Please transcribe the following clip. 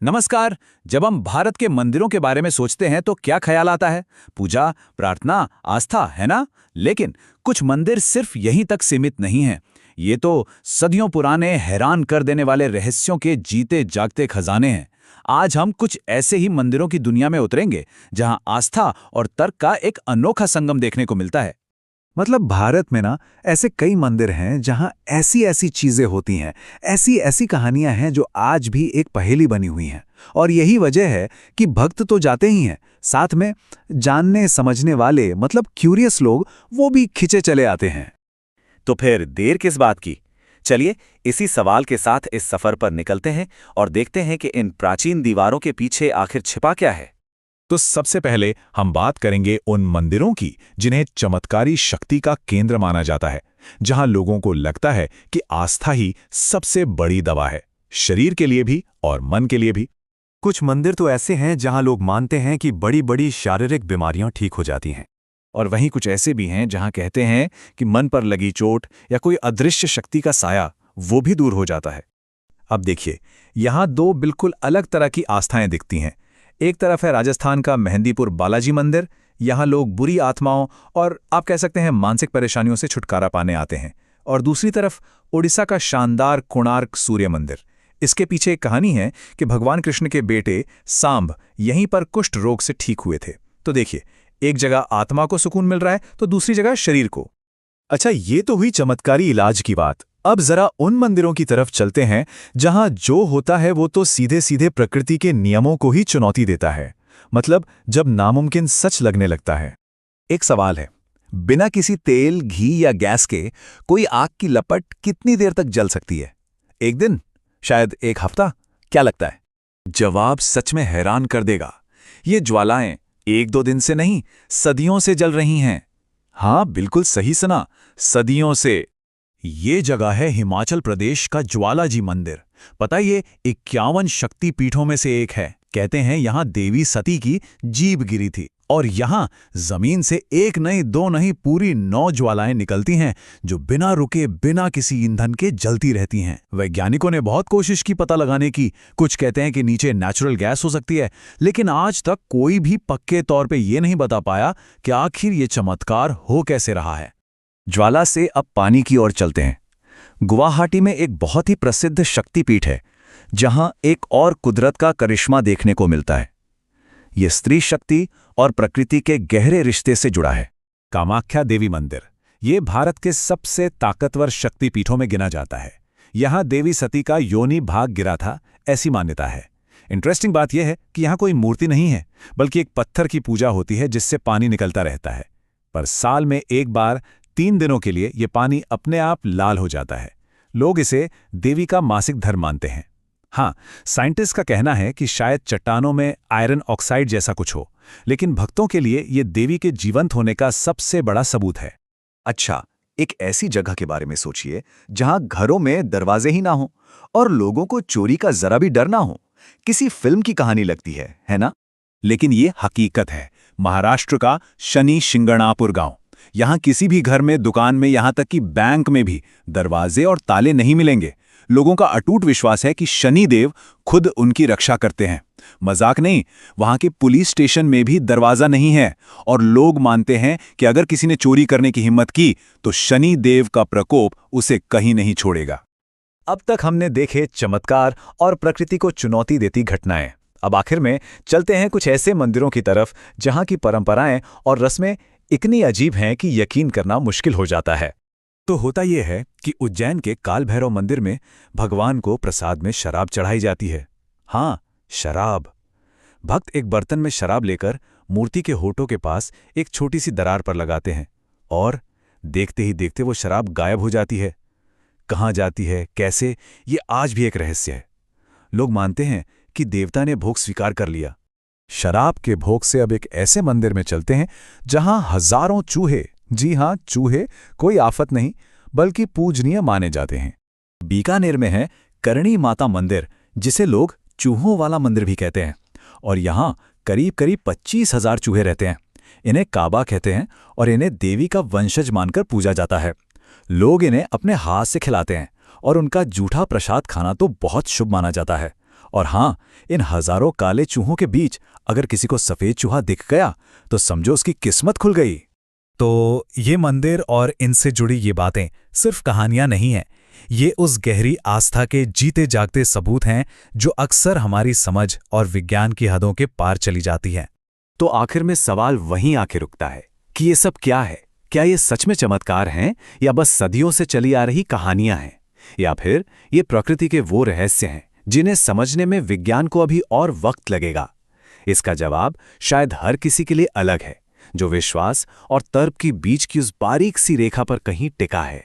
नमस्कार। जब हम भारत के मंदिरों के बारे में सोचते हैं तो क्या ख्याल आता है? पूजा, प्रार्थना, आस्था, है ना? लेकिन कुछ मंदिर सिर्फ यहीं तक सीमित नहीं हैं। ये तो सदियों पुराने, हैरान कर देने वाले रहस्यों के जीते जागते खजाने हैं। आज हम कुछ ऐसे ही मंदिरों की दुनिया में उतरेंगे जहां आस्था और तर्क का एक अनोखा संगम देखने को मिलता है। मतलब भारत में ना ऐसे कई मंदिर हैं जहां ऐसी ऐसी चीजें होती हैं, ऐसी ऐसी कहानियां हैं जो आज भी एक पहेली बनी हुई हैं। और यही वजह है कि भक्त तो जाते ही हैं, साथ में जानने समझने वाले मतलब क्यूरियस लोग वो भी खिंचे चले आते हैं। तो फिर देर किस बात की? चलिए इसी सवाल के साथ इस सफर पर निकलते हैं और देखते हैं कि इन प्राचीन दीवारों के पीछे आखिर छिपा क्या है। तो सबसे पहले हम बात करेंगे उन मंदिरों की जिन्हें चमत्कारी शक्ति का केंद्र माना जाता है, जहां लोगों को लगता है कि आस्था ही सबसे बड़ी दवा है, शरीर के लिए भी और मन के लिए भी। कुछ मंदिर तो ऐसे हैं जहां लोग मानते हैं कि बड़ी बड़ी शारीरिक बीमारियां ठीक हो जाती हैं। और वहीं कुछ ऐसे भी हैं जहां कहते हैं कि मन पर लगी चोट या कोई अदृश्य शक्ति का साया वो भी दूर हो जाता है। अब देखिए, यहां दो बिल्कुल अलग तरह की आस्थाएं दिखती हैं। एक तरफ है राजस्थान का मेहंदीपुर बालाजी मंदिर। यहां लोग बुरी आत्माओं और आप कह सकते हैं मानसिक परेशानियों से छुटकारा पाने आते हैं। और दूसरी तरफ ओडिशा का शानदार कोणार्क सूर्य मंदिर। इसके पीछे एक कहानी है कि भगवान कृष्ण के बेटे सांब यहीं पर कुष्ठ रोग से ठीक हुए थे। तो देखिए, एक जगह आत्मा को सुकून मिल रहा है तो दूसरी जगह शरीर को। अच्छा, ये तो हुई चमत्कारी इलाज की बात। अब जरा उन मंदिरों की तरफ चलते हैं जहां जो होता है वो तो सीधे सीधे प्रकृति के नियमों को ही चुनौती देता है। मतलब जब नामुमकिन सच लगने लगता है। एक सवाल है, बिना किसी तेल, घी या गैस के कोई आग की लपट कितनी देर तक जल सकती है? एक दिन? शायद एक हफ्ता? क्या लगता है? जवाब सच में हैरान कर देगा। ये ज्वालाएं एक दो दिन से नहीं, सदियों से जल रही हैं। हाँ, बिल्कुल सही सुना, सदियों से। ये जगह है हिमाचल प्रदेश का ज्वालाजी मंदिर। पता ये 51 शक्ति पीठों में से एक है। कहते हैं यहां देवी सती की जीभ गिरी थी और यहां जमीन से एक नहीं, दो नहीं, पूरी 9 ज्वालाएं निकलती हैं जो बिना रुके, बिना किसी ईंधन के जलती रहती हैं। वैज्ञानिकों ने बहुत कोशिश की पता लगाने की। कुछ कहते हैं कि नीचे नेचुरल गैस हो सकती है, लेकिन आज तक कोई भी पक्के तौर पे ये नहीं बता पाया कि आखिर ये चमत्कार हो कैसे रहा है। ज्वाला से अब पानी की ओर चलते हैं। गुवाहाटी में एक बहुत ही प्रसिद्ध शक्तिपीठ है जहां एक और कुदरत का करिश्मा देखने को मिलता है। यह स्त्री शक्ति और प्रकृति के गहरे रिश्ते से जुड़ा है। कामाख्या देवी मंदिर ये भारत के सबसे ताकतवर शक्तिपीठों में गिना जाता है। यहां देवी सती का योनि भाग गिरा था, ऐसी मान्यता है। इंटरेस्टिंग बात यह है कि यहां कोई मूर्ति नहीं है, बल्कि एक पत्थर की पूजा होती है जिससे पानी निकलता रहता है। पर साल में एक बार 3 दिनों के लिए ये पानी अपने आप लाल हो जाता है। लोग इसे देवी का मासिक धर्म मानते हैं। हाँ, साइंटिस्ट का कहना है कि शायद चट्टानों में आयरन ऑक्साइड जैसा कुछ हो, लेकिन भक्तों के लिए ये देवी के जीवंत होने का सबसे बड़ा सबूत है। अच्छा, एक ऐसी जगह के बारे में सोचिए जहां घरों में दरवाजे ही ना हो और लोगों को चोरी का जरा भी डर ना हो। किसी फिल्म की कहानी लगती है ना? लेकिन ये हकीकत है। महाराष्ट्र का शनि शिंगणापुर गांव। यहां किसी भी घर में, दुकान में, यहां तक कि बैंक में भी दरवाजे और ताले नहीं मिलेंगे। लोगों का अटूट विश्वास है कि शनि देव खुद उनकी रक्षा करते हैं। मजाक नहीं, वहां के पुलिस स्टेशन में भी दरवाजा नहीं है और लोग मानते हैं कि अगर किसी ने चोरी करने की हिम्मत की तो शनि देव का प्रकोप उसे कहीं नहीं छोड़ेगा। अब तक हमने देखे चमत्कार और प्रकृति को चुनौती देती घटनाएं। अब आखिर में चलते हैं कुछ ऐसे मंदिरों की तरफ जहां की परंपराएं और रस्में इतनी अजीब हैं कि यकीन करना मुश्किल हो जाता है। तो होता यह है कि उज्जैन के काल भैरव मंदिर में भगवान को प्रसाद में शराब चढ़ाई जाती है। हाँ, शराब। भक्त एक बर्तन में शराब लेकर मूर्ति के होठों के पास एक छोटी सी दरार पर लगाते हैं और देखते ही देखते वो शराब गायब हो जाती है। कहाँ जाती है, कैसे, ये आज भी एक रहस्य है। लोग मानते हैं कि देवता ने भोग स्वीकार कर लिया। शराब के भोग से अब एक ऐसे मंदिर में चलते हैं जहां हजारों चूहे, जी हां चूहे, कोई आफत नहीं बल्कि पूजनीय माने जाते हैं। बीकानेर में है करणी माता मंदिर, जिसे लोग चूहों वाला मंदिर भी कहते हैं। और यहाँ करीब करीब 25,000 चूहे रहते हैं। इन्हें काबा कहते हैं और इन्हें देवी का वंशज मानकर पूजा जाता है। लोग इन्हें अपने हाथ से खिलाते हैं और उनका जूठा प्रसाद खाना तो बहुत शुभ माना जाता है। और हाँ, इन हजारों काले चूहों के बीच अगर किसी को सफेद चूहा दिख गया तो समझो उसकी किस्मत खुल गई। तो ये मंदिर और इनसे जुड़ी ये बातें सिर्फ कहानियां नहीं हैं, ये उस गहरी आस्था के जीते जागते सबूत हैं जो अक्सर हमारी समझ और विज्ञान की हदों के पार चली जाती हैं। तो आखिर में सवाल वहीं आके रुकता है कि ये सब क्या है? क्या ये सच में चमत्कार हैं या बस सदियों से चली आ रही कहानियां हैं? या फिर ये प्रकृति के वो रहस्य हैं जिन्हें समझने में विज्ञान को अभी और वक्त लगेगा? इसका जवाब शायद हर किसी के लिए अलग है, जो विश्वास और तर्क की बीच की उस बारीक सी रेखा पर कहीं टिका है।